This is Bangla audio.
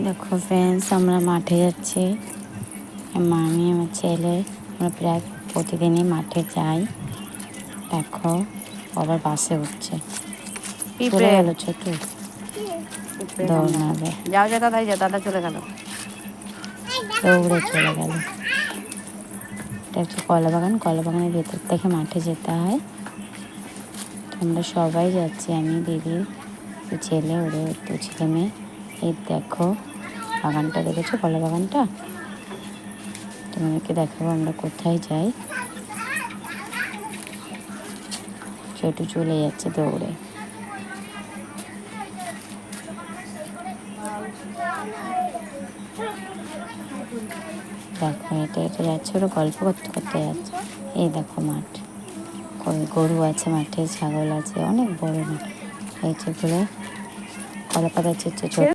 দেখো ফ্রেন্ডস, আমরা মাঠে যাচ্ছি। আমি আমার ছেলে আমরা প্রায় প্রতিদিনই মাঠে যাই। দেখো আবার বাসে উঠছে, চলে গেল ছোটু, দৌড় মারবে, যাও যা দাদাই, যা দাদা চলে গেল, দৌড়ে চলে গেল। এটা হচ্ছে কলা বাগান, কলা বাগানের ভেতর থেকে মাঠে যেতে হয়। আমরা সবাই যাচ্ছি, আমি, দিদি, ছেলে, ওদের দু ছেলে মেয়ে। এই দেখো বাগানটা, দেখেছো কলা বাগানটা? তোমাদেরকে দেখাবো আমরা কোথায় যাই। ছোটু চলে যাচ্ছে দৌড়ে। দেখো এটা এটা যাচ্ছে, ওরা গল্প করতে করতে যাচ্ছে। এই দেখো মাঠ, গরু আছে মাঠে, ছাগল আছে, অনেক বড় মাঠ। এই যেগুলো কলা পাতা চিচ্ছে ছোট